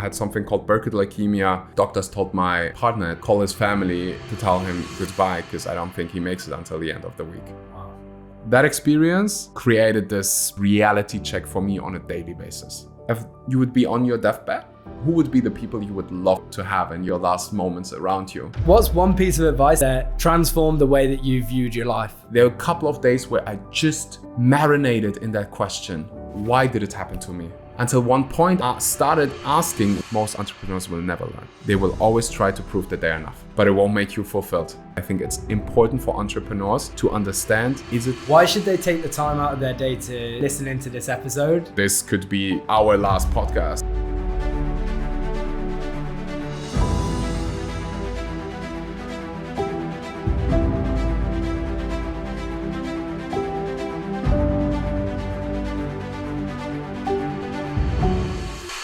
had something called Burkitt leukemia. Doctors told my partner, call his family to tell him goodbye because I don't think he makes it until the end of the week. Wow. That experience created this reality check for me on a daily basis. If you would be on your deathbed, who would be the people you would love to have in your last moments around you? What's one piece of advice that transformed the way that you viewed your life? There were a couple of days where I just marinated in that question. Why did it happen to me? Until one point, I started asking, most entrepreneurs will never learn. They will always try to prove that they're enough, but it won't make you fulfilled. I think it's important for entrepreneurs to understand, why should they take the time out of their day to listen into this episode? This could be our last podcast.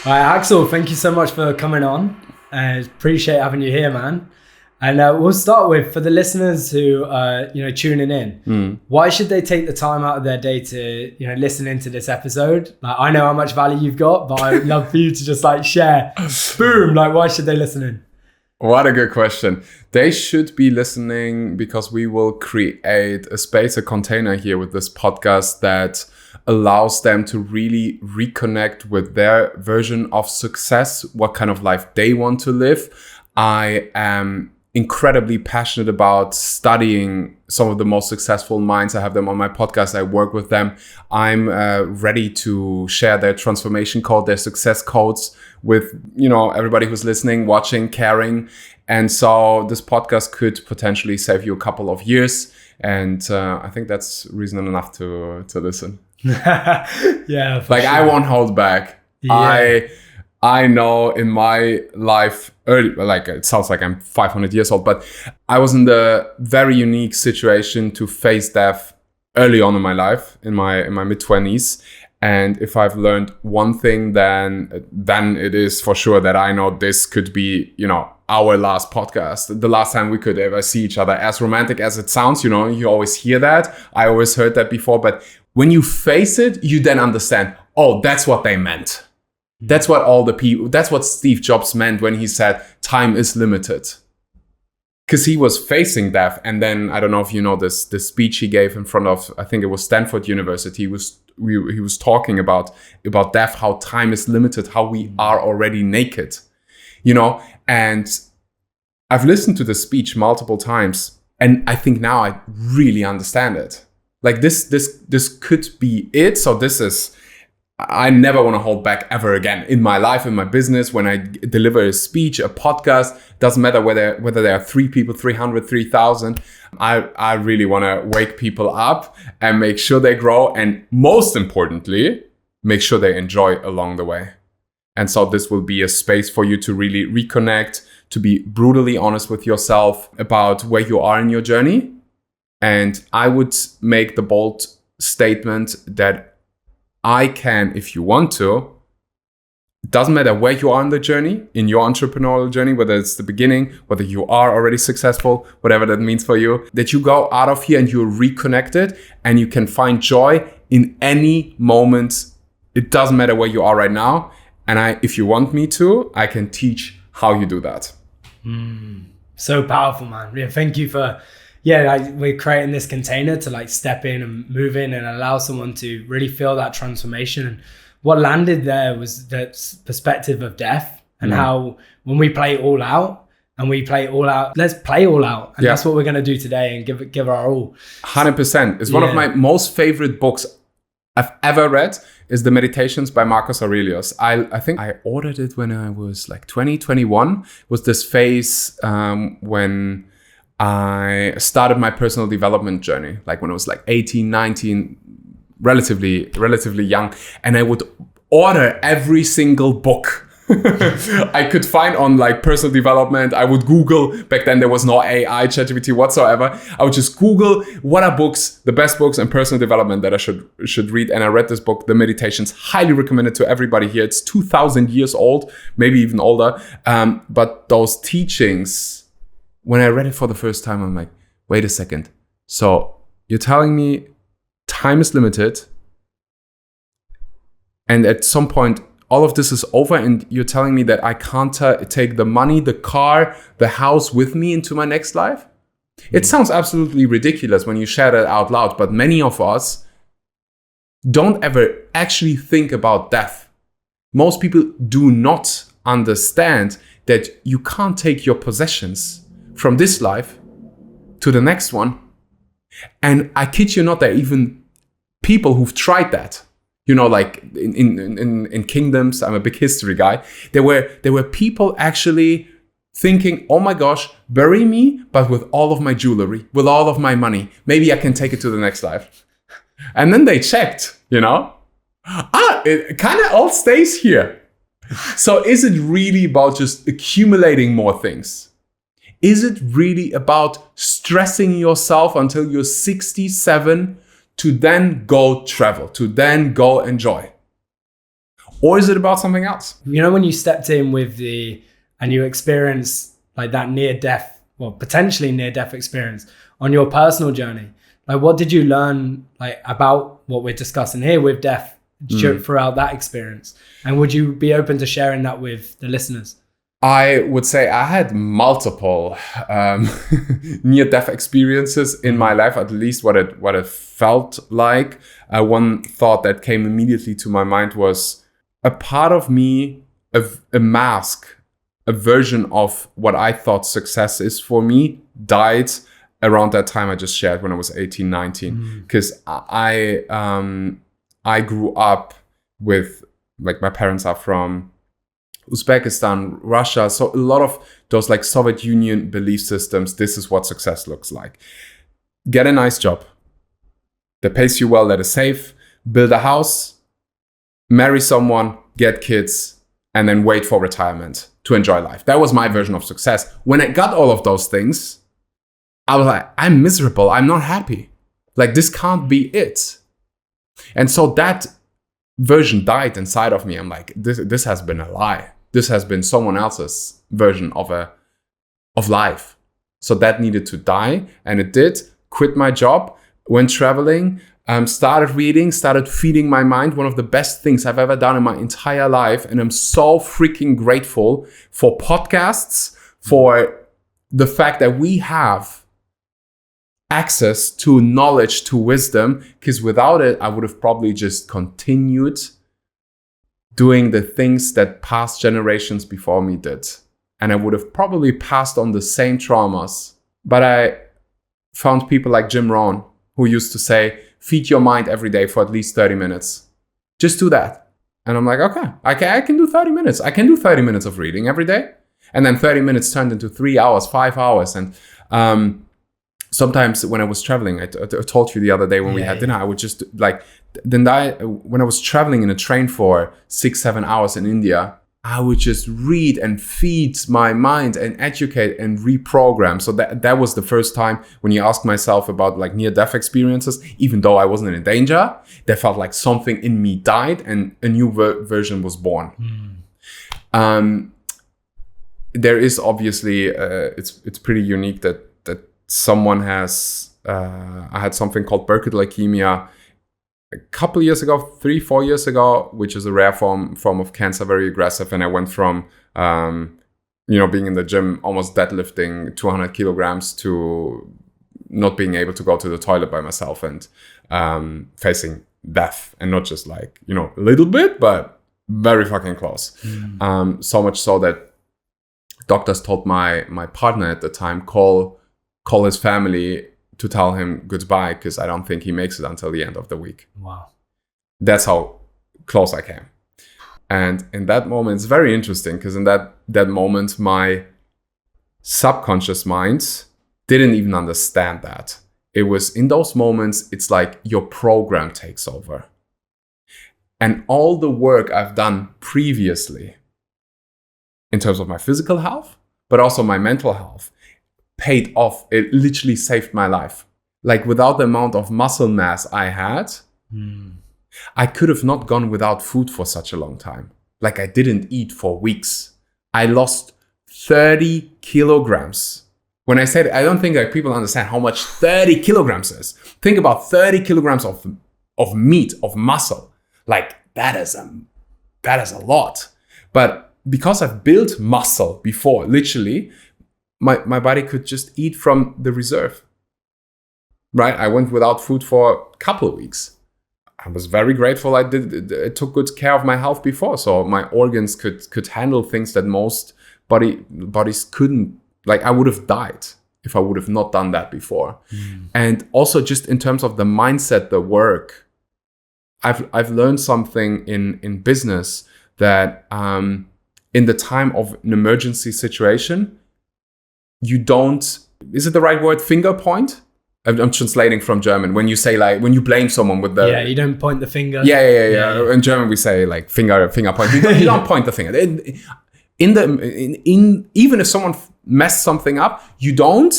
All right, Axel, thank you so much for coming on. Appreciate having you here, man. And we'll start with, for the listeners who are tuning in, why should they take the time out of their day to listen into this episode? Like, I know how much value you've got, but I would love for you to just share. Boom! Why should they listen in? What a good question. They should be listening because we will create a space, a container here with this podcast that allows them to really reconnect with their version of success, what kind of life they want to live. I am incredibly passionate about studying some of the most successful minds. I have them on my podcast. I work with them. I'm ready to share their transformation code, their success codes with, everybody who's listening, watching, caring. And so this podcast could potentially save you a couple of years. And I think that's reason enough to listen. Yeah. Sure. I won't hold back. Yeah. I know in my life early, it sounds like I'm 500 years old, but I was in the very unique situation to face death early on in my life, in my mid-20s. And if I've learned one thing, then it is for sure that I know this could be, our last podcast, the last time we could ever see each other. As romantic as it sounds, you always hear that. I always heard that before, but when you face it, you then understand, oh, that's what they meant. That's what Steve Jobs meant when he said time is limited. Because he was facing death. And then, I don't know if you know this speech he gave in front of, I think it was Stanford University. He was talking about death, how time is limited, how we are already naked. And I've listened to the speech multiple times. And I think now I really understand it. This could be it. So I never want to hold back ever again in my life, in my business. When I deliver a speech, a podcast, doesn't matter whether there are 3 people, 300, 3,000. I really want to wake people up and make sure they grow. And most importantly, make sure they enjoy along the way. And so this will be a space for you to really reconnect, to be brutally honest with yourself about where you are in your journey. And I would make the bold statement that I can, if you want to, it doesn't matter where you are in the journey, in your entrepreneurial journey, whether it's the beginning, whether you are already successful, whatever that means for you, that you go out of here and you're reconnected and you can find joy in any moment. It doesn't matter where you are right now. And if you want me to, I can teach how you do that. So powerful, man. Yeah, thank you for... we're creating this container to step in and move in and allow someone to really feel that transformation. And what landed there was that perspective of death and how when we play all out, let's play all out. And that's what we're going to do today and give our all. 100%. It's one of my most favorite books I've ever read is The Meditations by Marcus Aurelius. I think I ordered it when I was 20, 21. Was this phase when I started my personal development journey, when I was 18, 19, relatively young. And I would order every single book I could find on personal development. I would Google, back then there was no AI, ChatGPT whatsoever. I would just Google what are the best books in personal development that I should read. And I read this book, The Meditations, highly recommended to everybody here. It's 2,000 years old, maybe even older. But those teachings, when I read it for the first time, I'm like, wait a second. So you're telling me time is limited. And at some point, all of this is over and you're telling me that I can't take the money, the car, the house with me into my next life? It sounds absolutely ridiculous when you share that out loud, but many of us don't ever actually think about death. Most people do not understand that you can't take your possessions from this life to the next one. And I kid you not, there are even people who've tried that. You know, like in kingdoms, I'm a big history guy. There were people actually thinking, oh my gosh, bury me, but with all of my jewelry, with all of my money. Maybe I can take it to the next life. And then they checked, you know, it kind of all stays here. So is it really about just accumulating more things? Is it really about stressing yourself until you're 67 to then go travel, to then go enjoy? Or is it about something else? You know, when you stepped in and you experienced like that near-death, well, potentially near-death experience on your personal journey, like what did you learn like about what we're discussing here with death throughout that experience? And would you be open to sharing that with the listeners? I would say I had multiple near-death experiences in my life, at least what it felt like. One thought that came immediately to my mind was a part of me, a mask, a version of what I thought success is for me, died around that time I just shared when I was 18, 19. Because I grew up with, like, my parents are from Uzbekistan, Russia. So a lot of those like Soviet Union belief systems, this is what success looks like. Get a nice job that pays you well, that is safe, build a house, marry someone, get kids, and then wait for retirement to enjoy life. That was my version of success. When I got all of those things, I was like, I'm miserable. I'm not happy. Like, this can't be it. And so that version died inside of me. I'm like, this has been a lie. This has been someone else's version of life. So that needed to die, and it did. Quit my job, went traveling, started reading, started feeding my mind. One of the best things I've ever done in my entire life. And I'm so freaking grateful for podcasts, for the fact that we have access to knowledge, to wisdom, because without it, I would have probably just continued doing the things that past generations before me did. And I would have probably passed on the same traumas. But I found people like Jim Rohn, who used to say, feed your mind every day for at least 30 minutes. Just do that. And I'm like, okay, I can do 30 minutes. I can do 30 minutes of reading every day. And then 30 minutes turned into 3 hours, 5 hours. And sometimes when I was traveling, I told you the other day when we had dinner, I would just like, when I was traveling in a train for 6-7 hours in India, I would just read and feed my mind and educate and reprogram. So that was the first time when you ask myself about like near-death experiences, even though I wasn't in danger, that felt like something in me died and a new version was born. There is obviously, it's pretty unique that someone has, I had something called Burkitt leukemia a couple years ago, 3-4 years ago, which is a rare form of cancer, very aggressive. And I went from, being in the gym, almost deadlifting 200 kilograms to not being able to go to the toilet by myself and facing death. And not just like, a little bit, but very fucking close. So much so that doctors told my partner at the time, call his family to tell him goodbye, because I don't think he makes it until the end of the week. Wow. That's how close I came. And in that moment, it's very interesting, because in that moment, my subconscious mind didn't even understand that. It was in those moments, it's like your program takes over. And all the work I've done previously in terms of my physical health, but also my mental health, paid off. It literally saved my life. Like, without the amount of muscle mass I had, I could have not gone without food for such a long time. Like, I didn't eat for weeks. I lost 30 kilograms. When I said, I don't think that people understand how much 30 kilograms is. Think about 30 kilograms of meat, of muscle. Like, that is that is a lot. But because I've built muscle before, literally, my body could just eat from the reserve. Right? I went without food for a couple of weeks. I was very grateful I took good care of my health before. So my organs could handle things that most bodies couldn't. Like, I would have died if I would have not done that before. And also just in terms of the mindset, the work, I've learned something in business that in the time of an emergency situation, you don't, is it the right word, finger point? I'm translating from German. When you say, like, when you blame someone with the... Yeah, you don't point the finger. Yeah. In German, we say, like, finger point. You don't point the finger. Even if someone messed something up, you don't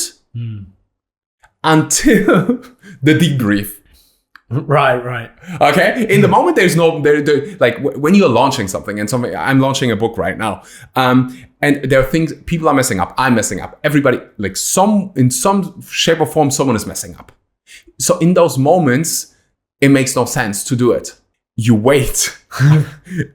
until the debrief. Right. Okay. In the moment, there's no like when you're launching something, and something. I'm launching a book right now, and there are things people are messing up. I'm messing up. Everybody, like in some shape or form, someone is messing up. So in those moments, it makes no sense to do it. You wait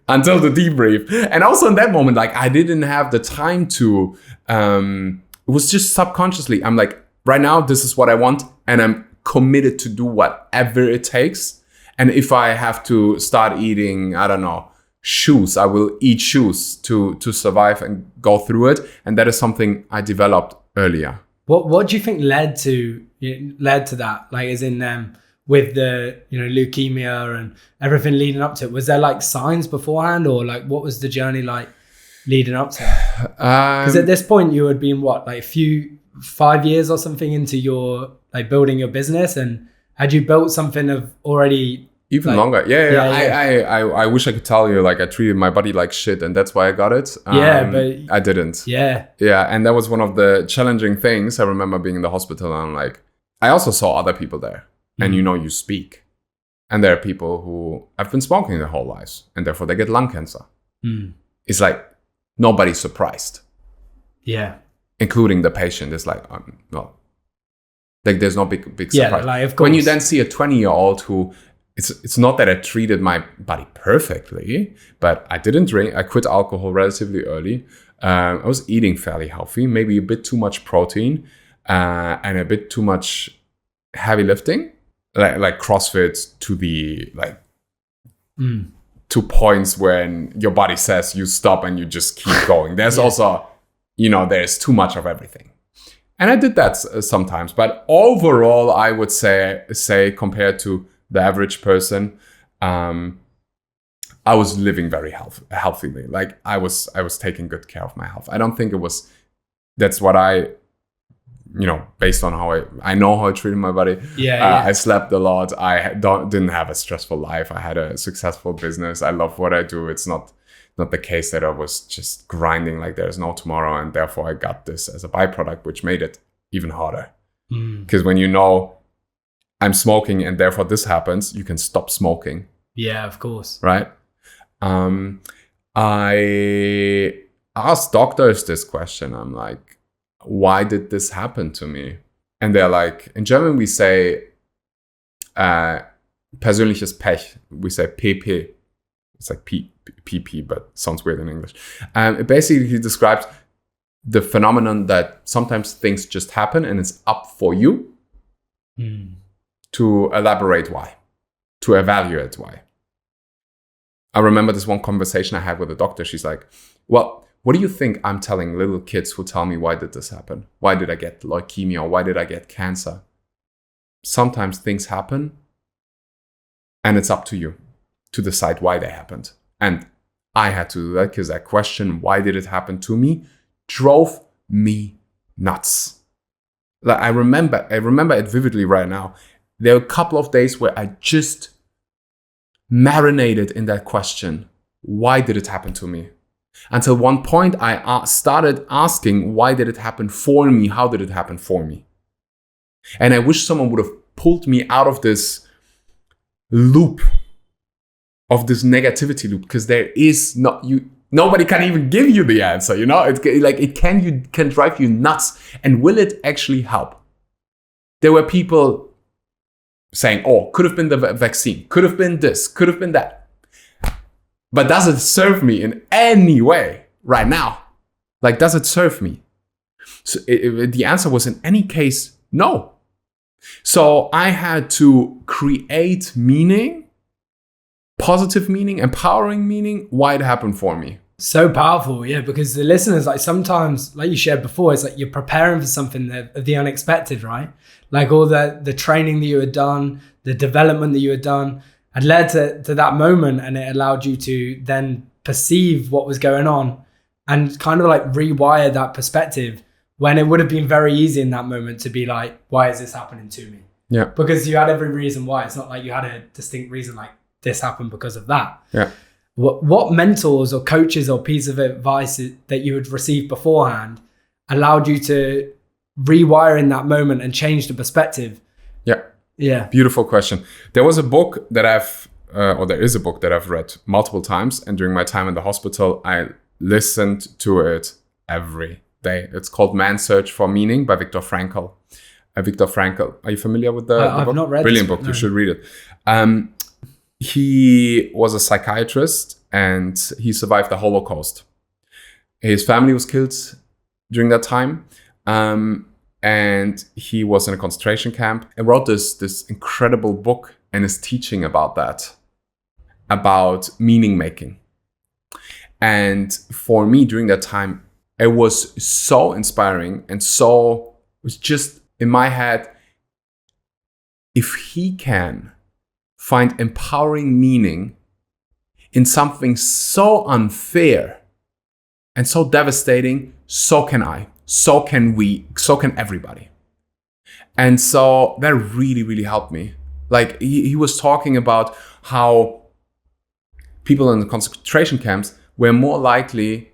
until the debrief, and also in that moment, like I didn't have the time to. It was just subconsciously. I'm like, right now, this is what I want, and I'm committed to do whatever it takes. And if I have to start eating, I don't know, shoes, I will eat shoes to survive and go through it. And that is something I developed earlier. What do you think led to that? Like, as in with the leukemia and everything leading up to it, was there like signs beforehand, or like what was the journey like leading up to it? Because at this point you had been like 5 years or something into your like building your business, and had you built something of already even like, longer? Yeah. I wish I could tell you, like, I treated my body like shit and that's why I got it. But I didn't. Yeah. And that was one of the challenging things. I remember being in the hospital and I'm like, I also saw other people there, and you speak, and there are people who have been smoking their whole lives and therefore they get lung cancer. It's like nobody's surprised. Yeah. Including the patient. Is like, like there's no big surprise. Yeah, like, of course. When you then see a 20-year-old who, it's not that I treated my body perfectly, but I didn't drink. I quit alcohol relatively early. I was eating fairly healthy, maybe a bit too much protein and a bit too much heavy lifting, like CrossFit to the like to points when your body says you stop and you just keep going. There's also, there's too much of everything. And I did that sometimes. But overall, I would say compared to the average person, I was living very healthily. Like I was taking good care of my health. I don't think that's what I, based on how I know how I treated my body. I slept a lot. I didn't have a stressful life. I had a successful business. I love what I do. It's not the case that I was just grinding like there's no tomorrow, and therefore I got this as a byproduct, which made it even harder. Because when I'm smoking and therefore this happens, you can stop smoking. Yeah, of course. Right? I asked doctors this question. I'm like, why did this happen to me? And they're like, in German we say persönliches Pech. We say PP. It's like PP, but sounds weird in English. It basically describes the phenomenon that sometimes things just happen and it's up for you to elaborate why, to evaluate why. I remember this one conversation I had with a doctor. She's like, well, what do you think I'm telling little kids who tell me, why did this happen? Why did I get leukemia? Or why did I get cancer? Sometimes things happen and it's up to you to decide why they happened. And I had to do that because that question, why did it happen to me, drove me nuts. Like I remember it vividly right now. There were a couple of days where I just marinated in that question. Why did it happen to me? Until one point I started asking, why did it happen for me? How did it happen for me? And I wish someone would have pulled me out of this loop, of this negativity loop, because there is nobody can even give you the answer, it can drive you nuts. And will it actually help? There were people saying, could have been the vaccine, could have been this, could have been that. But does it serve me in any way right now? Like, does it serve me? So the answer was in any case, no. So I had to create meaning, positive meaning, empowering meaning, why it happened for me. So powerful, yeah, because the listeners, like sometimes, like you shared before, it's like you're preparing for something of the unexpected, right? Like all the training that you had done, the development that you had done had led to that moment, and it allowed you to then perceive what was going on and kind of like rewire that perspective, when it would have been very easy in that moment to be like, why is this happening to me? Yeah. Because you had every reason why. It's not like you had a distinct reason like this happened because of that. Yeah. What mentors or coaches or piece of advice that you had received beforehand allowed you to rewire in that moment and change the perspective? Yeah. Beautiful question. There was a book that there is a book that I've read multiple times. And during my time in the hospital, I listened to it every day. It's called Man's Search for Meaning by Viktor Frankl. Viktor Frankl. Are you familiar with the I've book? not read Brilliant this book. No. You should read it. He was a psychiatrist and he survived the Holocaust. His family was killed during that time. And he was in a concentration camp and wrote this incredible book and is teaching about that, about meaning making. And for me during that time, it was so inspiring and it was just in my head, if he can find empowering meaning in something so unfair and so devastating, so can I, so can we, so can everybody. And so that really, really helped me. Like he was talking about how people in the concentration camps were more likely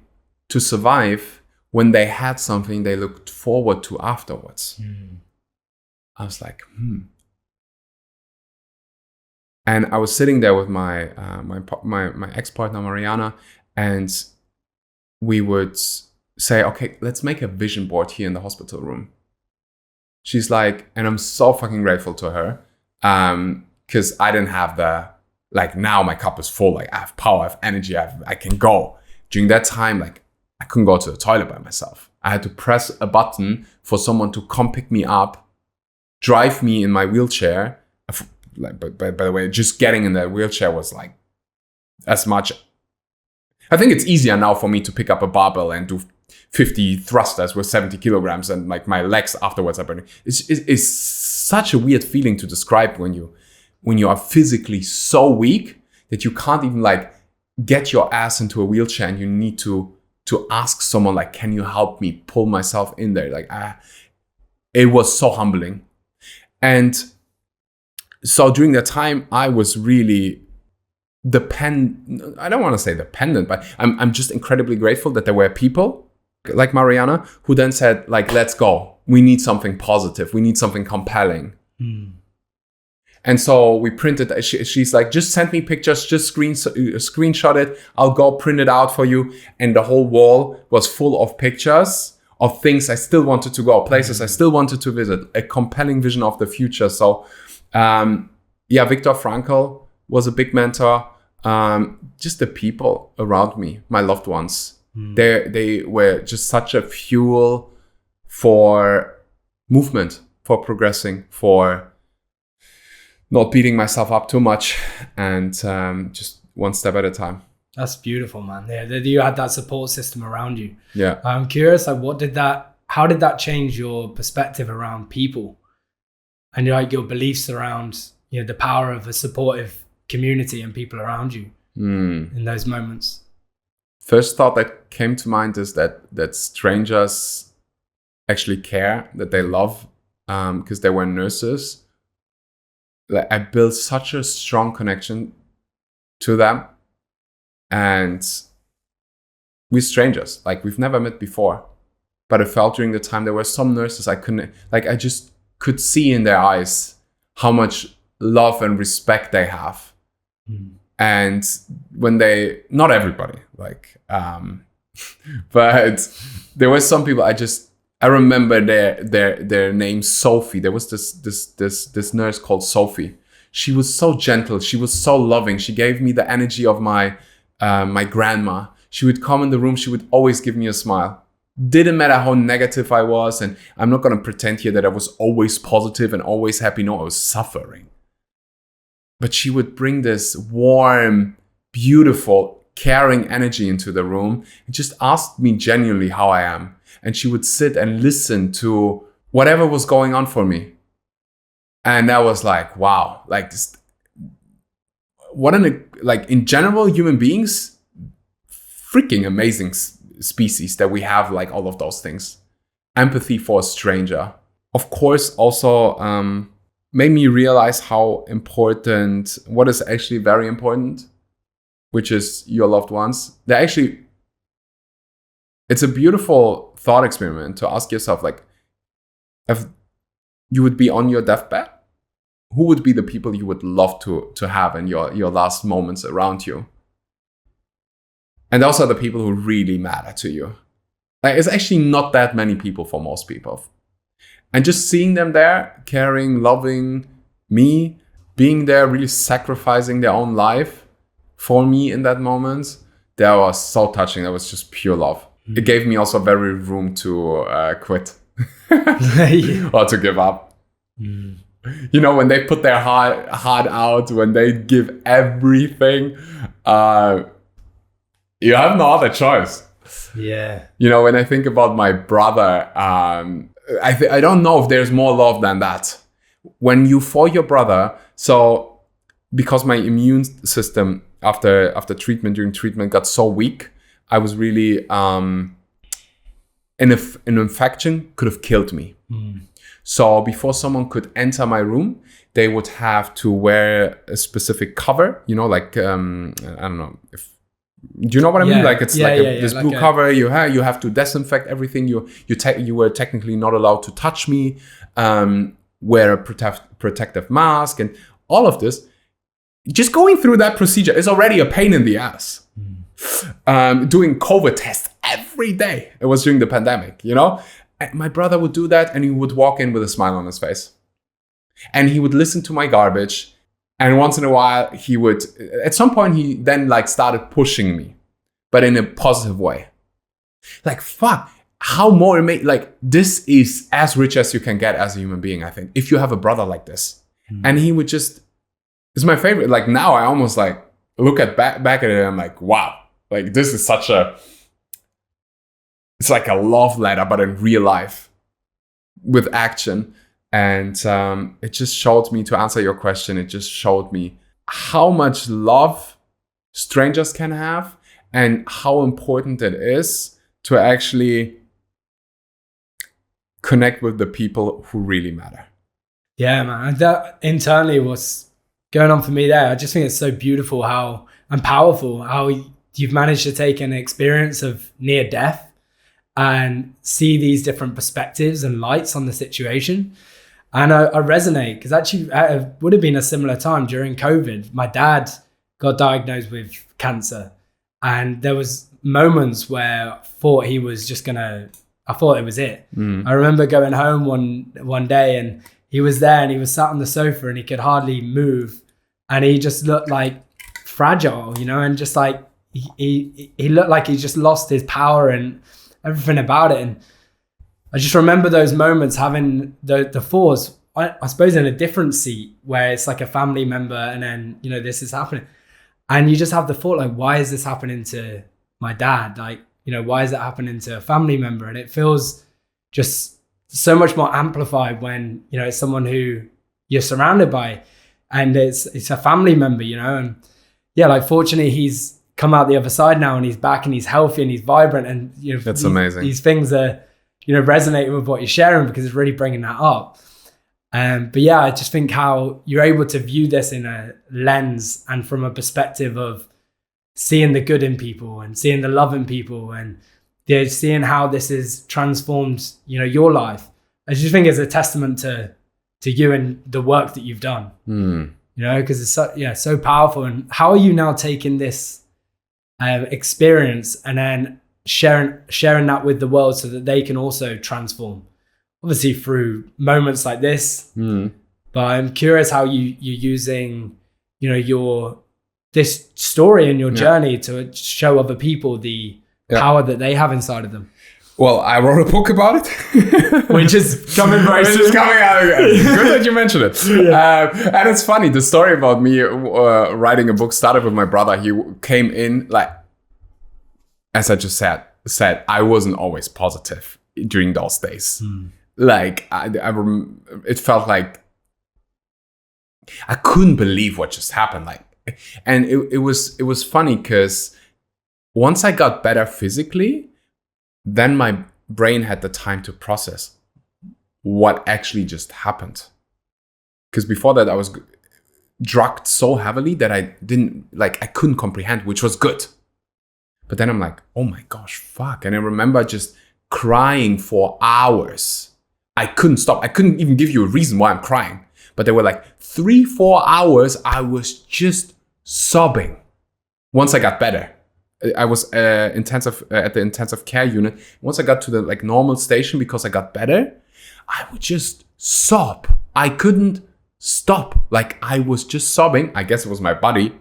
to survive when they had something they looked forward to afterwards. I was like, And I was sitting there with my ex-partner Mariana, and we would say, okay, let's make a vision board here in the hospital room. She's like, and I'm so fucking grateful to her, because I didn't have now my cup is full. Like I have power, I have energy, I can go. During that time, like I couldn't go to the toilet by myself. I had to press a button for someone to come pick me up, drive me in my wheelchair. Like, by the way, just getting in that wheelchair was like as much. I think it's easier now for me to pick up a barbell and do 50 thrusters with 70 kilograms, and like my legs afterwards are burning. It's such a weird feeling to describe when you are physically so weak that you can't even like get your ass into a wheelchair, and you need to ask someone like, can you help me pull myself in there? Like it was so humbling. And so during that time, I was really I don't want to say dependent, but I'm just incredibly grateful that there were people like Mariana who then said, like, let's go. We need something positive. We need something compelling. And so we printed, she's like, just send me pictures, just screenshot it. I'll go print it out for you. And the whole wall was full of pictures of things I still wanted to go, places I still wanted to visit, a compelling vision of the future. So Viktor Frankl was a big mentor. Just the people around me, my loved ones, they were just such a fuel for movement, for progressing, for not beating myself up too much, and just one step at a time. That's beautiful, man. Yeah, you had that support system around you. Yeah. I'm curious, like, how did that change your perspective around people and like your beliefs around, the power of a supportive community and people around you in those moments? First thought that came to mind is that strangers actually care, that they love, because they were nurses. Like I built such a strong connection to them, and we're strangers, like we've never met before. But I felt during the time there were some nurses I just could see in their eyes how much love and respect they have. And when not everybody, but there were some people I remember their name, Sophie. There was this nurse called Sophie. She was so gentle. She was so loving. She gave me the energy of my my grandma. She would come in the room. She would always give me a smile. Didn't matter how negative I was. And I'm not going to pretend here that I was always positive and always happy. No, I was suffering. But she would bring this warm, beautiful, caring energy into the room and just asked me genuinely how I am. And she would sit and listen to whatever was going on for me. And that was like, wow, like this, what like in general, human beings, freaking amazing species that we have, like all of those things. Empathy for a stranger. Of course, also made me realize how important, what is actually very important, which is your loved ones. It's a beautiful thought experiment to ask yourself, like, if you would be on your deathbed, who would be the people you would love to have in your last moments around you? And those are the people who really matter to you. Like, it's actually not that many people for most people. And just seeing them there, caring, loving me, being there, really sacrificing their own life for me in that moment, that was so touching. That was just pure love. It gave me also very room to quit or to give up. You know, when they put their heart out, when they give everything, you have no other choice. Yeah. You know, when I think about my brother, I don't know if there's more love than that. When you for your brother, so because my immune system after during treatment got so weak, I was really an infection could have killed me. So before someone could enter my room, they would have to wear a specific cover, you know, like I don't know if. Do you know what I mean? Like it's this blue cover. You have to disinfect everything. You were technically not allowed to touch me. Wear a protective mask and all of this. Just going through that procedure is already a pain in the ass. Doing COVID tests every day. It was during the pandemic, you know. And my brother would do that, and he would walk in with a smile on his face, and he would listen to my garbage. And once in a while, he would, at some point, he then like started pushing me, but in a positive way. Like, fuck, how more, like, this is as rich as you can get as a human being, I think, if you have a brother like this. And he would just, it's my favorite. Like, now I almost like look back at it and I'm like, wow, like, this is such it's like a love letter, but in real life with action. And it just showed me, to answer your question, it just showed me how much love strangers can have and how important it is to actually connect with the people who really matter. Yeah, man. That internally was going on for me there. I just think it's so beautiful how and powerful how you've managed to take an experience of near death and see these different perspectives and lights on the situation. And I resonate because actually it would have been a similar time during COVID. My dad got diagnosed with cancer, and there was moments where I thought he was just I thought it was it. I remember going home one day and he was there and he was sat on the sofa and he could hardly move, and he just looked like fragile, you know, and just like he looked like he just lost his power and everything about it. And I just remember those moments having the thoughts, I suppose, in a different seat where it's like a family member and then, you know, this is happening. And you just have the thought, like, why is this happening to my dad? Like, you know, why is it happening to a family member? And it feels just so much more amplified when, you know, it's someone who you're surrounded by and it's a family member, you know. And yeah, like, fortunately, he's come out the other side now and he's back and he's healthy and he's vibrant. And, you know, that's amazing. These things are, you know, resonating with what you're sharing because it's really bringing that up. But yeah, I just think how you're able to view this in a lens and from a perspective of seeing the good in people and seeing the love in people and seeing how this has transformed, you know, your life. I just think it's a testament to you and the work that you've done, you know, because it's so powerful. And how are you now taking this experience and then sharing that with the world so that they can also transform, obviously through moments like this. But I'm curious how you're using, you know, your this story in your journey to show other people the power that they have inside of them. Well, I wrote a book about it. Which is coming very soon. Which is coming out again. Good that you mentioned it. And it's funny, the story about me writing a book started with my brother. He came in, like, as I just said, I wasn't always positive during those days. Like, it felt like I couldn't believe what just happened. Like, and it was funny because once I got better physically, then my brain had the time to process what actually just happened. Because before that, I was drugged so heavily that I couldn't comprehend, which was good. But then I'm like, oh my gosh, fuck. And I remember just crying for hours. I couldn't stop. I couldn't even give you a reason why I'm crying. But there were like 3-4 hours I was just sobbing. Once I got better. I was at the intensive care unit. Once I got to the like normal station because I got better, I would just sob. I couldn't stop. Like I was just sobbing. I guess it was my body.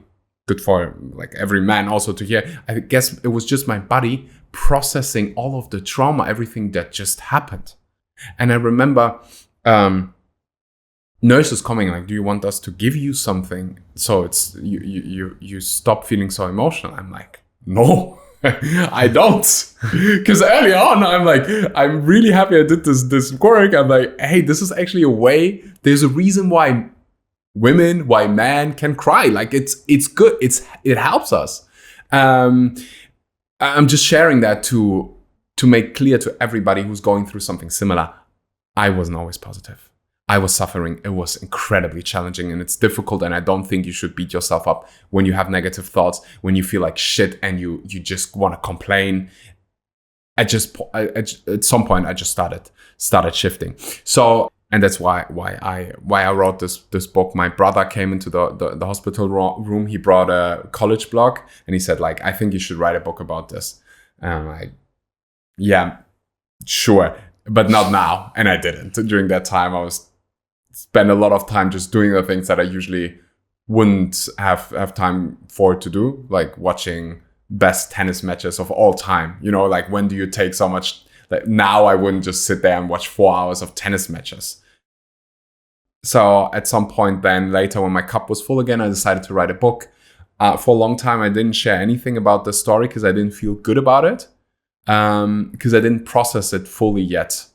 Good for like every man also to hear. I guess it was just my body processing all of the trauma, everything that just happened. And I remember nurses coming like, "Do you want us to give you something so it's you stop feeling so emotional?" I'm like, no, I don't. Because early on, I'm like, I'm really happy I did this work. I'm like, hey, this is actually a way. There's a reason why men can cry. Like it's good. It helps us. I'm just sharing that to make clear to everybody who's going through something similar. I wasn't always positive. I was suffering. It was incredibly challenging and it's difficult. And I don't think you should beat yourself up when you have negative thoughts, when you feel like shit and you just want to complain. At some point, I just started shifting. So, and that's why I wrote this book. My brother came into the hospital room. He brought a college blog and he said like, I think you should write a book about this. And I'm like, yeah, sure. But not now. And I didn't. During that time, I spend a lot of time just doing the things that I usually wouldn't have time for to do, like watching best tennis matches of all time. You know, like when do you take so much? Like now I wouldn't just sit there and watch 4 hours of tennis matches. So at some point then later when my cup was full again, I decided to write a book. For a long time, I didn't share anything about the story because I didn't feel good about it. Because I didn't process it fully yet.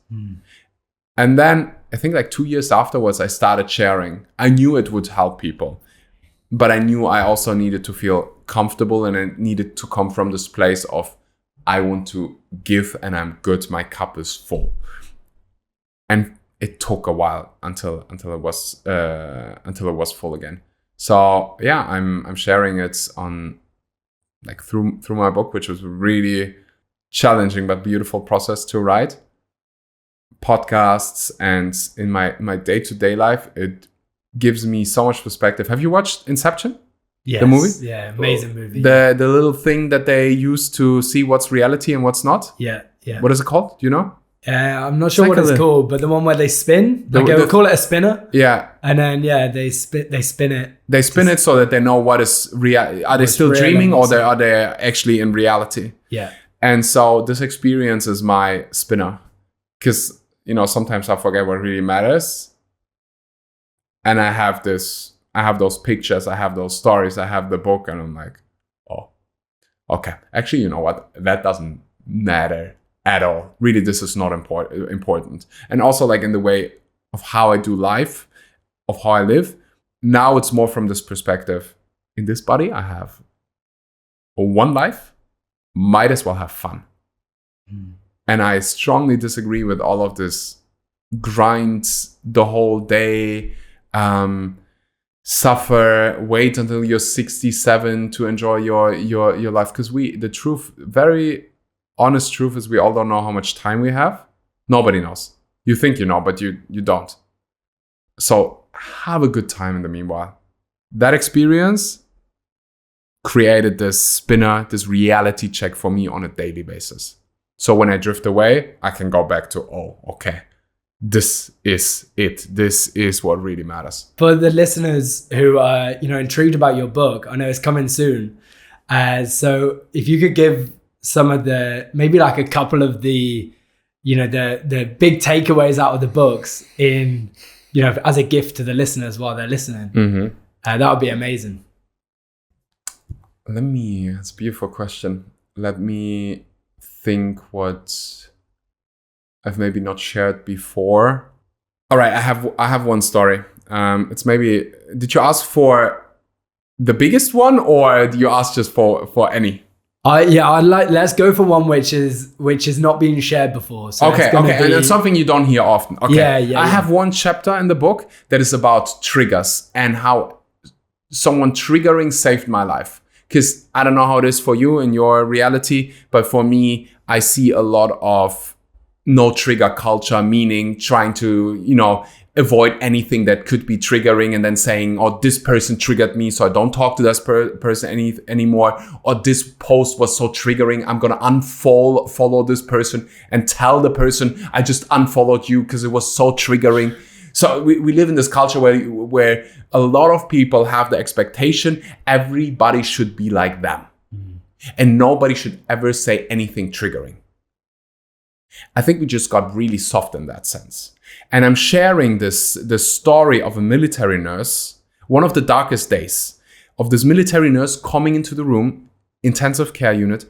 And then I think like 2 years afterwards, I started sharing. I knew it would help people, but I knew I also needed to feel comfortable and it needed to come from this place of, I want to give and I'm good. My cup is full. And it took a while until it was full again. So yeah, I'm sharing it on like through my book, which was really challenging but beautiful process to write. Podcasts and in my day-to-day life, it gives me so much perspective. Have you watched Inception? Yes. The movie? Yeah, amazing movie. The little thing that they use to see what's reality and what's not? Yeah. What is it called? Do you know? I'm not sure what it's called, but the one where they spin, we'll call it a spinner. Yeah. And then they spin it. They spin it so that they know what is real. Are they still dreaming or are they actually in reality? Yeah. And so this experience is my spinner. Because, sometimes I forget what really matters. And I have those pictures, I have those stories, I have the book, and I'm like, oh, okay. Actually, you know what? That doesn't matter at all. Really, this is not important. And also like in the way of how I do life, of how I live, now it's more from this perspective. In this body, I have one life, might as well have fun. And I strongly disagree with all of this grind the whole day, suffer, wait until you're 67 to enjoy your life. Because the truth, very honest truth is we all don't know how much time we have. Nobody knows. You think you know, but you don't. So have a good time in the meanwhile. That experience created this spinner, this reality check for me on a daily basis. So when I drift away, I can go back to, oh, okay, this is it. This is what really matters. For the listeners who are, intrigued about your book, I know it's coming soon. So if you could give some of maybe like a couple of the big takeaways out of the books as a gift to the listeners while they're listening, that would be amazing. It's a beautiful question. Let me think what I've maybe not shared before. All right, I have one story. It's maybe, did you ask for the biggest one, or do you ask just for any? Let's go for one which is not being shared before. So okay, and it's something you don't hear often. Okay, I have one chapter in the book that is about triggers and how someone triggering saved my life. Because I don't know how it is for you in your reality, but for me, I see a lot of no trigger culture, meaning trying to, avoid anything that could be triggering and then saying, oh, this person triggered me, so I don't talk to this person anymore. Or this post was so triggering, I'm going to follow this person and tell the person I just unfollowed you because it was so triggering. So we live in this culture where a lot of people have the expectation everybody should be like them. And nobody should ever say anything triggering. I think we just got really soft in that sense. And I'm sharing this story of a military nurse, one of the darkest days of this military nurse coming into the room, intensive care unit.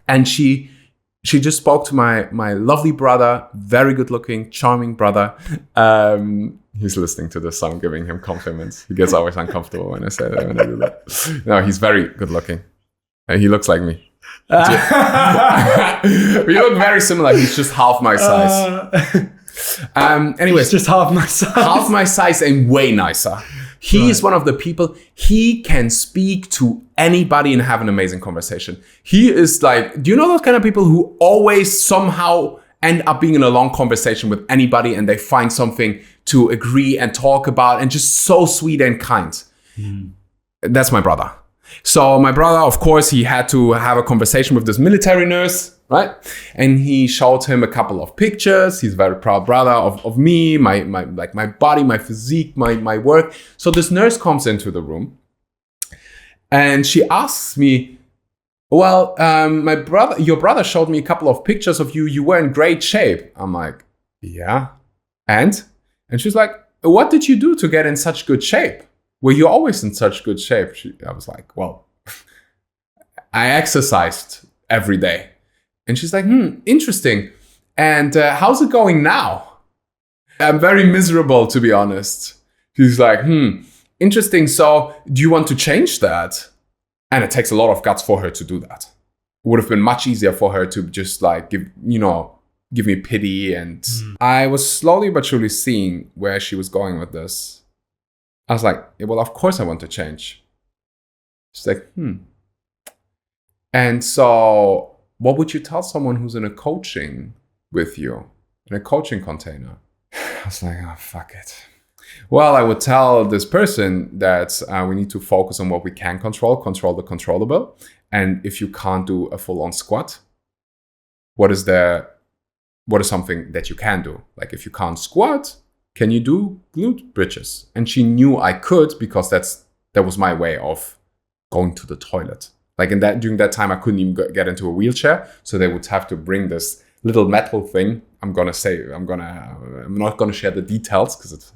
And she just spoke to my lovely brother, very good looking, charming brother. He's listening to this, so I'm giving him compliments. He gets always uncomfortable when I say that, when I do that. No, he's very good looking. He looks like me. We look very similar. He's just half my size. Anyways, he's just half my size. Half my size and way nicer. He is one of the people, he can speak to anybody and have an amazing conversation. He is like, do you know those kind of people who always somehow end up being in a long conversation with anybody and they find something to agree and talk about and just so sweet and kind? That's my brother. So my brother, of course, he had to have a conversation with this military nurse, right? And he showed him a couple of pictures. He's a very proud brother of me, my body, my physique, my work. So this nurse comes into the room and she asks me, well, your brother showed me a couple of pictures of you. You were in great shape. I'm like, yeah. And she's like, what did you do to get in such good shape? Were you always in such good shape? I was like, well, I exercised every day. And she's like, interesting. And how's it going now? I'm very miserable, to be honest. She's like, interesting. So do you want to change that? And it takes a lot of guts for her to do that. It would have been much easier for her to just like give me pity. And I was slowly but surely seeing where she was going with this. I was like, well, of course I want to change. She's like, And so what would you tell someone who's in a coaching with you, in a coaching container? I was like, oh, fuck it. Well, I would tell this person that we need to focus on what we can control the controllable. And if you can't do a full-on squat, what is something that you can do? Like if you can't squat, can you do glute bridges? And she knew I could because that was my way of going to the toilet. Like during that time, I couldn't even get into a wheelchair. So they would have to bring this little metal thing. I'm not going to share the details because it's,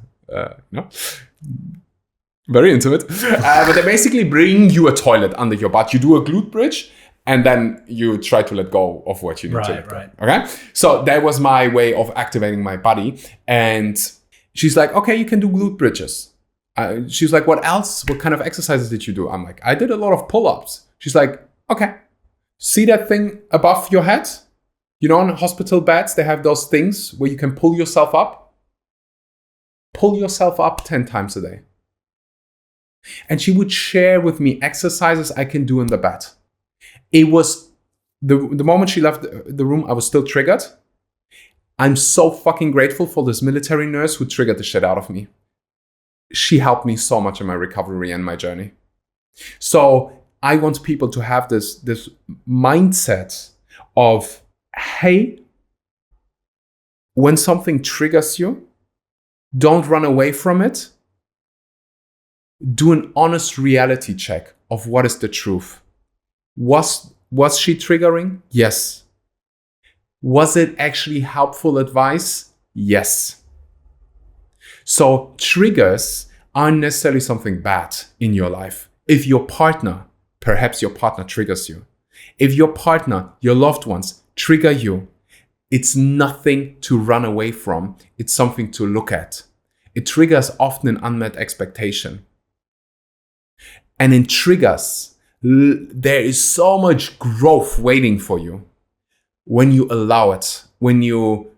very intimate. But they basically bring you a toilet under your butt. You do a glute bridge and then you try to let go of what you need to let go. Okay? So that was my way of activating my body. And she's like, okay, you can do glute bridges. She's like, what else? What kind of exercises did you do? I'm like, I did a lot of pull-ups. She's like, okay. See that thing above your head? You know, on hospital beds, they have those things where you can pull yourself up. Pull yourself up 10 times a day. And she would share with me exercises I can do in the bed. It was the moment she left the room, I was still triggered. I'm so fucking grateful for this military nurse who triggered the shit out of me. She helped me so much in my recovery and my journey. So I want people to have this mindset of, hey, when something triggers you, don't run away from it. Do an honest reality check of what is the truth. Was she triggering? Yes. Was it actually helpful advice? Yes. So triggers aren't necessarily something bad in your life. If your partner, perhaps your partner triggers you. If your partner, your loved ones trigger you, it's nothing to run away from. It's something to look at. It triggers often an unmet expectation. And in triggers, there is so much growth waiting for you when you allow it, when you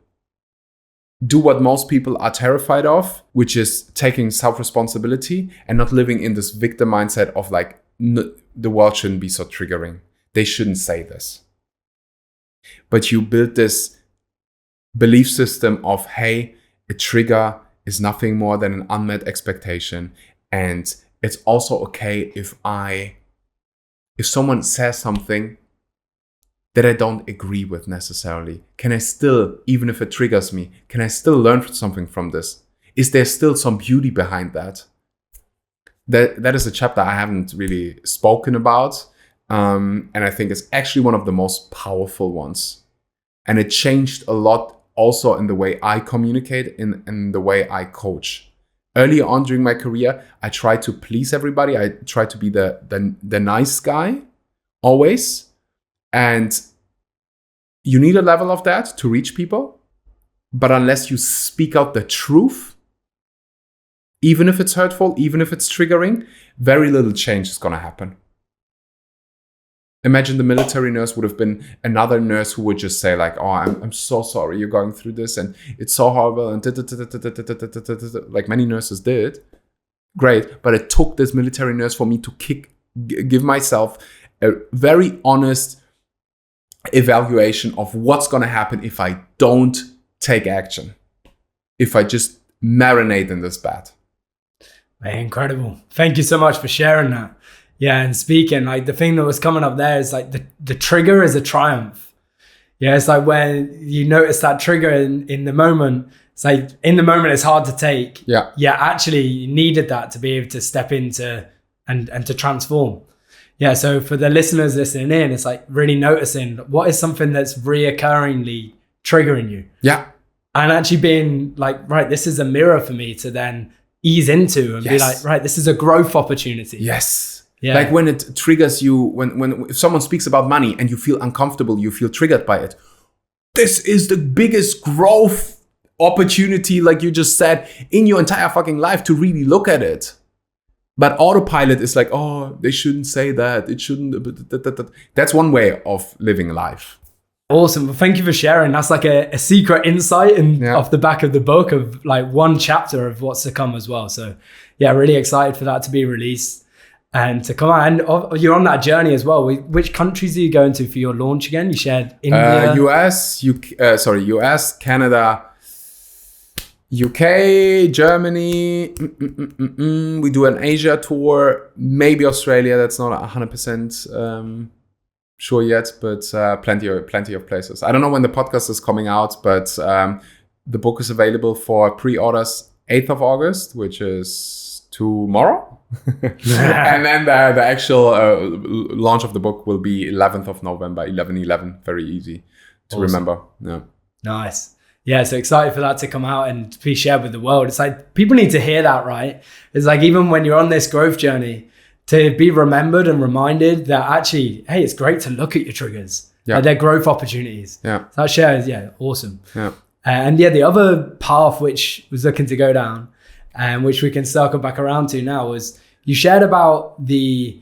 do what most people are terrified of, which is taking self-responsibility and not living in this victim mindset of like, the world shouldn't be so triggering. They shouldn't say this. But you build this belief system of, hey, a trigger is nothing more than an unmet expectation. And it's also okay if someone says something that I don't agree with necessarily. Can I still, even if it triggers me, can I still learn something from this? Is there still some beauty behind that? That is a chapter I haven't really spoken about. And I think it's actually one of the most powerful ones. And it changed a lot also in the way I communicate, in the way I coach. Early on during my career, I tried to please everybody. I tried to be the nice guy, always. And you need a level of that to reach people. But unless you speak out the truth, even if it's hurtful, even if it's triggering, very little change is going to happen. Imagine the military nurse would have been another nurse who would just say like, oh, I'm so sorry you're going through this and it's so horrible and like many nurses did. Great. But it took this military nurse for me to give myself a very honest evaluation of what's going to happen if I don't take action. If I just marinate in this bed. Incredible. Thank you so much for sharing that. Yeah, and speaking, like the thing that was coming up there is like the trigger is a triumph. Yeah, it's like when you notice that trigger in the moment, it's like in the moment it's hard to take. Yeah. Yeah, actually you needed that to be able to step into and to transform. Yeah, so for the listeners listening in, it's like really noticing what is something that's reoccurringly triggering you. Yeah. And actually being like, right, this is a mirror for me to then ease into and be like, right, this is a growth opportunity. Yes. Yeah. Like when it triggers you, when if someone speaks about money and you feel uncomfortable, you feel triggered by it. This is the biggest growth opportunity, like you just said, in your entire fucking life to really look at it. But autopilot is like, oh, they shouldn't say that. It shouldn't. That's one way of living life. Awesome. Well, thank you for sharing. That's like a secret insight off the back of the book of like one chapter of what's to come as well. So yeah, really excited for that to be released and to come out. And you're on that journey as well. Which countries are you going to for your launch again? You shared India, US, Canada, UK, Germany. We do an Asia tour, maybe Australia. That's not 100% sure yet, but plenty of places. I don't know when the podcast is coming out, but the book is available for pre-orders 8th of August, which is tomorrow. And then the actual launch of the book will be 11th of November, 11/11. Very easy to remember. Yeah. Nice. Yeah, so excited for that to come out and to be shared with the world. It's like people need to hear that, right? It's like even when you're on this growth journey, to be remembered and reminded that actually, hey, it's great to look at your triggers. Yeah. Like they're growth opportunities. Yeah. So that shares, awesome. Yeah. And the other path which was looking to go down and which we can circle back around to now was you shared about the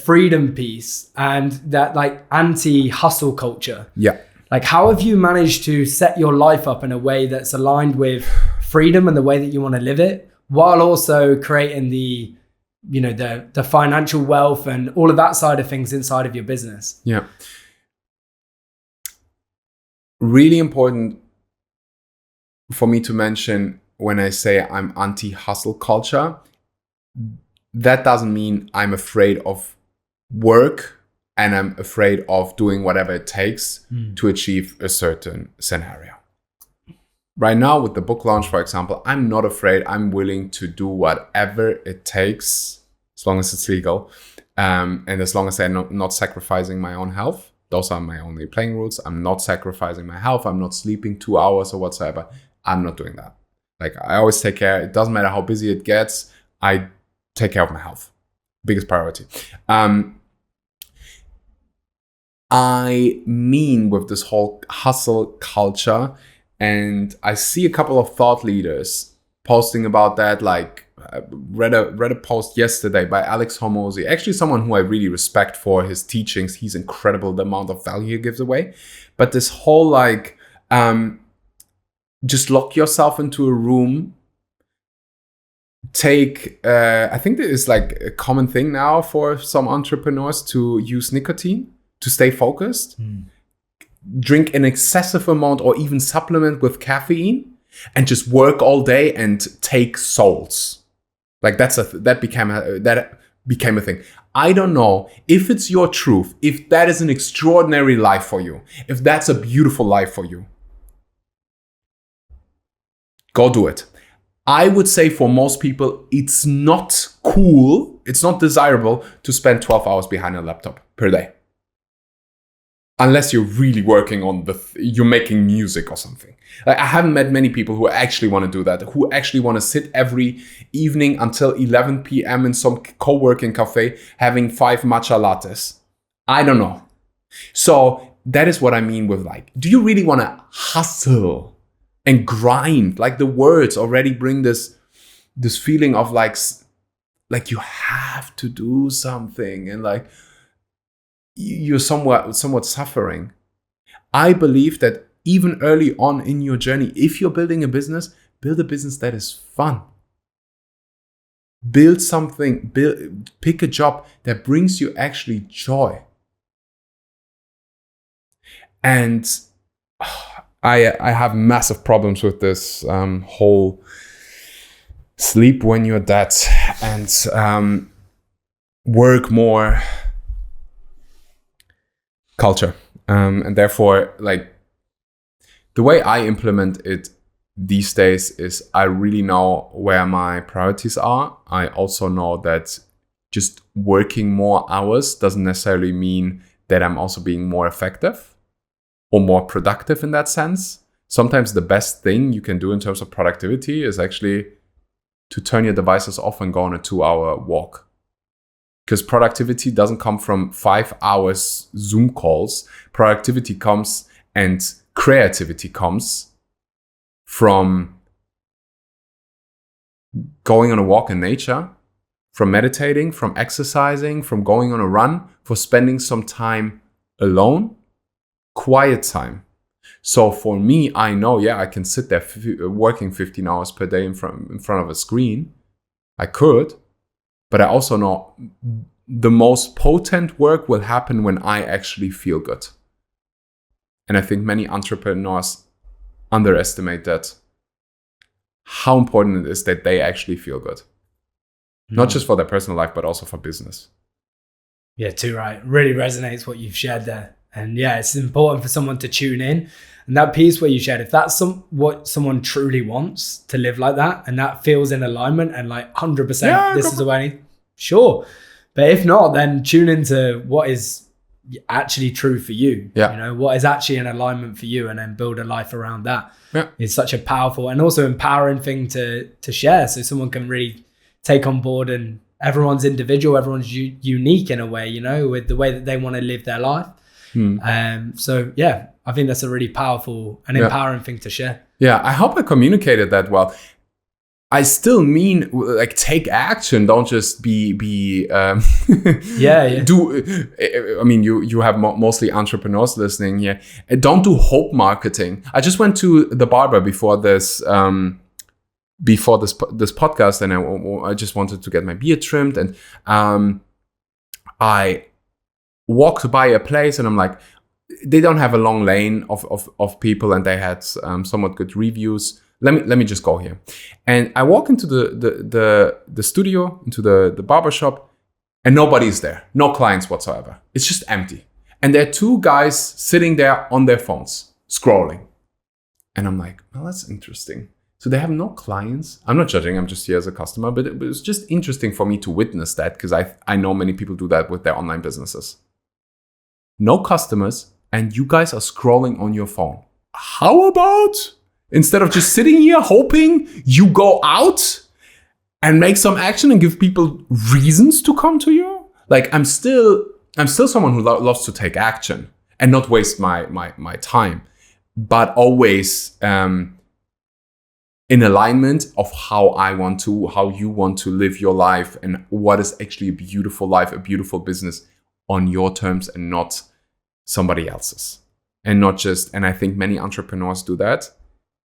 freedom piece and that like anti-hustle culture. Yeah. Like how have you managed to set your life up in a way that's aligned with freedom and the way that you want to live it, while also creating the financial wealth and all of that side of things inside of your business? Yeah. Really important for me to mention when I say I'm anti-hustle culture, that doesn't mean I'm afraid of work and I'm afraid of doing whatever it takes to achieve a certain scenario. right now with the book launch, for example, I'm not afraid. I'm willing to do whatever it takes, as long as it's legal, and as long as I'm not sacrificing my own health. Those are my only playing rules. I'm not sacrificing my health. I'm not sleeping 2 hours or whatsoever. I'm not doing that. Like, I always take care. It doesn't matter how busy it gets. I take care of my health. Biggest priority. I mean, with this whole hustle culture, and I see a couple of thought leaders posting about that. Like, I read a post yesterday by Alex Hormozy, actually someone who I really respect for his teachings. He's incredible, the amount of value he gives away. But this whole like, just lock yourself into a room. I think it is like a common thing now for some entrepreneurs to use nicotine to stay focused. Drink an excessive amount or even supplement with caffeine and just work all day and take souls. Like that became a thing. I don't know if it's your truth, if that is an extraordinary life for you, if that's a beautiful life for you. Go do it. I would say for most people, it's not cool, it's not desirable to spend 12 hours behind a laptop per day. Unless you're really working on you're making music or something. Like, I haven't met many people who actually want to do that, who actually want to sit every evening until 11 p.m. in some co-working cafe having 5 matcha lattes. I don't know. So that is what I mean with like, do you really want to hustle and grind? Like, the words already bring this feeling of like you have to do something, and like you're somewhat suffering. I believe that even early on in your journey, if you're building a business, build a business that is fun. Build something, pick a job that brings you actually joy. And I have massive problems with this whole sleep when you're dead and work more culture. And therefore, like, the way I implement it these days is I really know where my priorities are. I also know that just working more hours doesn't necessarily mean that I'm also being more effective or more productive in that sense. Sometimes the best thing you can do in terms of productivity is actually to turn your devices off and go on a 2-hour walk. Because productivity doesn't come from 5 hours Zoom calls. Productivity comes and creativity comes from going on a walk in nature, from meditating, from exercising, from going on a run, for spending some time alone, quiet time. So for me, I know, I can sit there working 15 hours per day in front of a screen. I could, but I also know the most potent work will happen when I actually feel good. And I think many entrepreneurs underestimate that, how important it is that they actually feel good. Not just for their personal life, but also for business. Yeah, too right. Really resonates what you've shared there. And yeah, it's important for someone to tune in. And that piece where you shared, if that's what someone truly wants, to live like that, and that feels in alignment and like 100%, this is the way I need, sure. But if not, then tune into what is actually true for you. Yeah. You know, what is actually in alignment for you, and then build a life around that. Yeah. It's such a powerful and also empowering thing to share, so someone can really take on board. And everyone's individual, everyone's unique in a way, you know, with the way that they want to live their life. So yeah, I think that's a really powerful and empowering thing to share. Yeah, I hope I communicated that well. I still mean, like, take action. Don't just be do. I mean, you have mostly entrepreneurs listening here. Don't do hope marketing. I just went to the barber before this podcast, and I just wanted to get my beard trimmed, and I walked by a place, and I'm like, they don't have a long lane of people, and they had somewhat good reviews. Let me just go here. And I walk into the studio, into the barber shop, and nobody's there. No clients whatsoever. It's just empty. And there are 2 guys sitting there on their phones, scrolling. And I'm like, well, that's interesting. So they have no clients. I'm not judging, I'm just here as a customer, but it was just interesting for me to witness that, because I know many people do that with their online businesses. No customers, and you guys are scrolling on your phone. How about instead of just sitting here hoping, you go out and make some action and give people reasons to come to you? Like, I'm still someone who loves to take action and not waste my time, but always in alignment of how you want to live your life, and what is actually a beautiful life, a beautiful business on your terms and not somebody else's. And I think many entrepreneurs do that.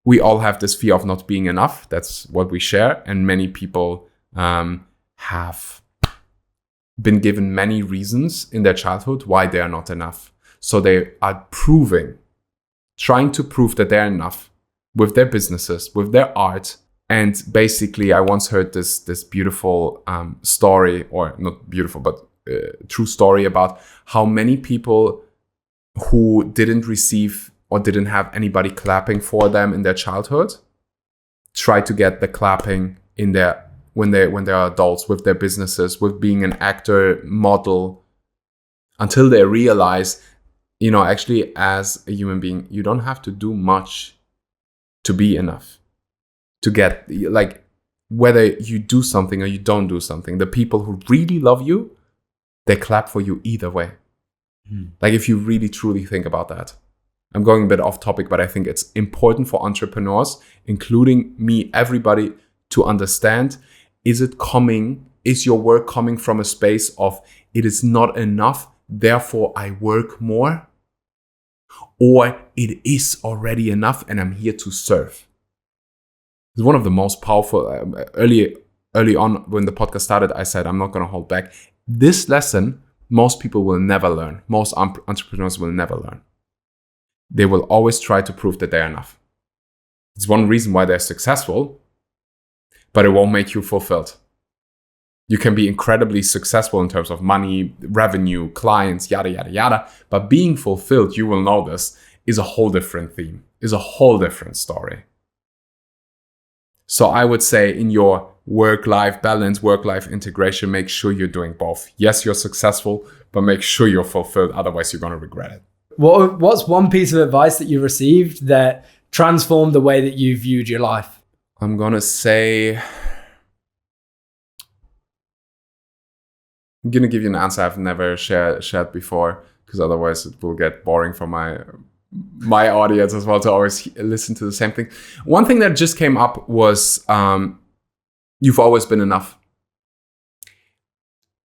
We all have this fear of not being enough. That's what we share. And many people have been given many reasons in their childhood why they are not enough. So they are trying to prove that they're enough with their businesses, with their art. And basically, I once heard this beautiful story, or not beautiful, but true story about how many people who didn't receive or didn't have anybody clapping for them in their childhood try to get the clapping in when they're adults, with their businesses, with being an actor, model, until they realize, actually, as a human being, you don't have to do much to be enough, to get, like, whether you do something or you don't do something, the people who really love you, they clap for you either way. Like, if you really truly think about that. I'm going a bit off topic, but I think it's important for entrepreneurs, including me, everybody, to understand, is your work coming from a space of, it is not enough, therefore I work more? Or it is already enough and I'm here to serve? It's one of the most powerful, early on when the podcast started, I said, I'm not going to hold back. This lesson, most people will never learn. Most entrepreneurs will never learn. They will always try to prove that they're enough. It's one reason why they're successful, but it won't make you fulfilled. You can be incredibly successful in terms of money, revenue, clients, yada, yada, yada. But being fulfilled, you will know this, is a whole different theme, is a whole different story. So I would say in your work-life balance, work-life integration, make sure you're doing both. Yes, you're successful, but make sure you're fulfilled. Otherwise, you're going to regret it. What's one piece of advice that you received that transformed the way that you viewed your life? I'm going to say, I'm going to give you an answer I've never shared before, because otherwise it will get boring for my audience as well to always listen to the same thing. One thing that just came up was, you've always been enough.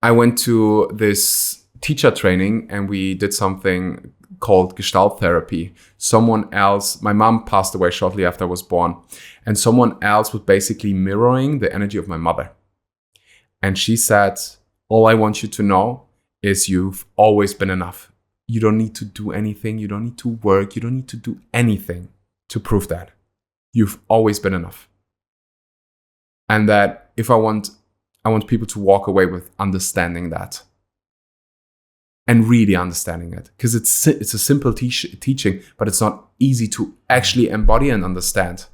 I went to this teacher training and we did something called Gestalt therapy. Someone else, my mom passed away shortly after I was born, and someone else was basically mirroring the energy of my mother. And she said, all I want you to know is you've always been enough. You don't need to do anything. You don't need to work. You don't need to do anything to prove that. You've always been enough. And that if I want people to walk away with understanding that. And really understanding it. Because it's a simple teaching, but it's not easy to actually embody and understand.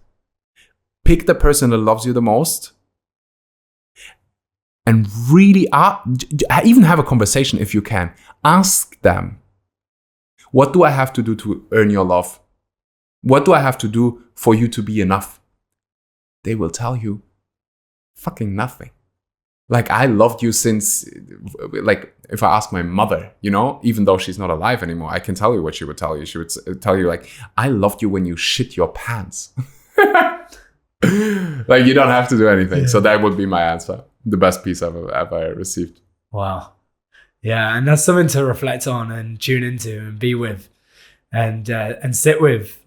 Pick the person that loves you the most. And really even have a conversation if you can. Ask them, what do I have to do to earn your love? What do I have to do for you to be enough? They will tell you fucking nothing. Like, I loved you since, like, if I ask my mother, even though she's not alive anymore, I can tell you what she would tell you. She would tell you, like, I loved you when you shit your pants. Like, you don't have to do anything. Yeah. So that would be my answer. The best piece I've ever received. Wow. Yeah, and that's something to reflect on and tune into and be with and sit with.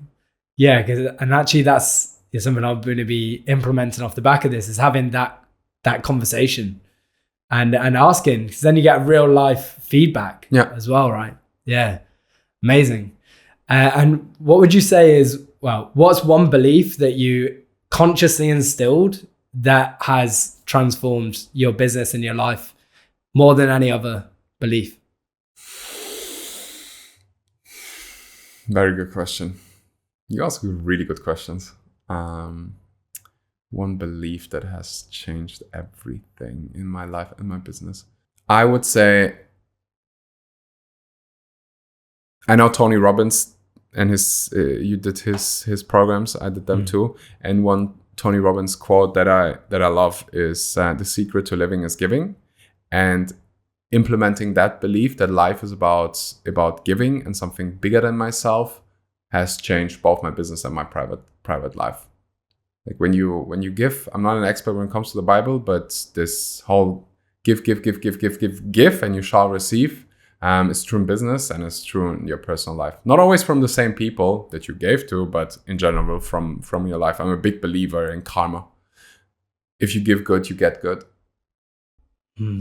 Yeah, and actually that's something I'm going to be implementing off the back of this, is having that conversation and asking, because then you get real life feedback as well, right? Yeah, amazing. And what would you say is, what's one belief that you consciously instilled that has transformed your business and your life more than any other belief? Very good question. You ask really good questions. One belief that has changed everything in my life and my business. I would say, I know Tony Robbins and you did his programs. I did them too. And one Tony Robbins quote that I love is the secret to living is giving, and implementing that belief that life is about giving and something bigger than myself has changed both my business and my private life. Like when you give, I'm not an expert when it comes to the Bible, but this whole give, and you shall receive is true in business and it's true in your personal life. Not always from the same people that you gave to, but in general from your life. I'm a big believer in karma. If you give good, you get good.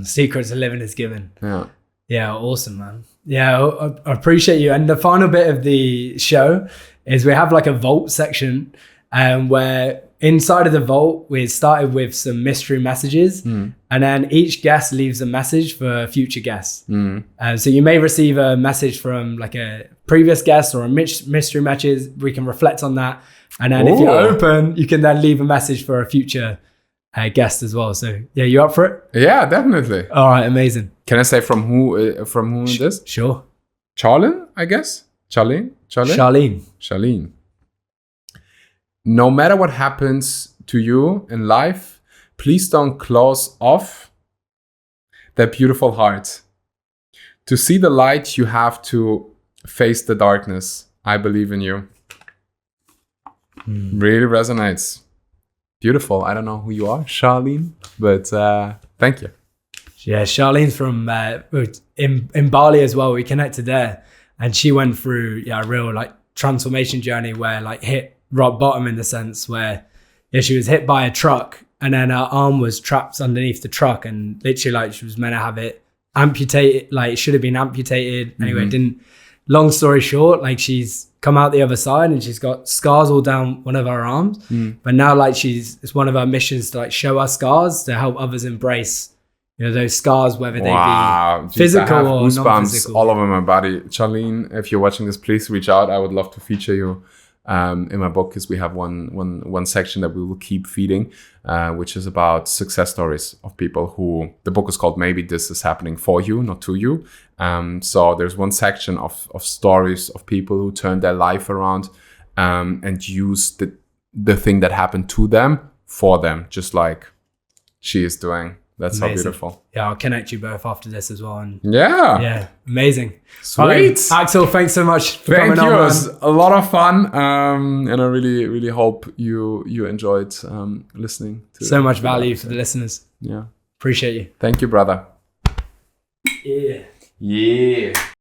Secret to living is given. Yeah, awesome, man. Yeah, I appreciate you. And the final bit of the show is we have like a vault section where inside of the vault, we started with some mystery messages, and then each guest leaves a message for future guests. So you may receive a message from like a previous guest or a mystery message. We can reflect on that. And then if you're open, you can then leave a message for a future guest as well. So yeah, you up for it? Yeah, definitely. All right, amazing. Can I say from who it is? Sure. Charlene, I guess. Charlene. No matter what happens to you in life, please don't close off that beautiful heart. To see the light, you have to face the darkness. I believe in you. Really resonates. Beautiful. I don't know who you are, Charlene, but thank you. Yeah, Charlene's from in Bali as well. We connected there, and she went through a real like transformation journey where like hit rock bottom in the sense where she was hit by a truck and then her arm was trapped underneath the truck and literally like she was meant to have it amputated, like it should have been amputated. Anyway, it didn't. Long story short, like she's come out the other side and she's got scars all down one of her arms. But now like it's one of her missions to like show her scars to help others embrace those scars, whether they be physical or non-physical. All over my body. Charlene, if you're watching this, please reach out. I would love to feature you in my book, because we have one section that we will keep feeding, which is about success stories of people who, the book is called Maybe This Is Happening For You, Not To You. So there's one section of stories of people who turned their life around and used the thing that happened to them for them, just like she is doing. That's amazing. So beautiful. Yeah, I'll connect you both after this as well. And yeah, amazing. Sweet. Right, Axel, thanks so much for coming on. Thank you. It was a lot of fun, and I really, really hope you enjoyed listening. So much value for the listeners. Yeah, appreciate you. Thank you, brother. Yeah.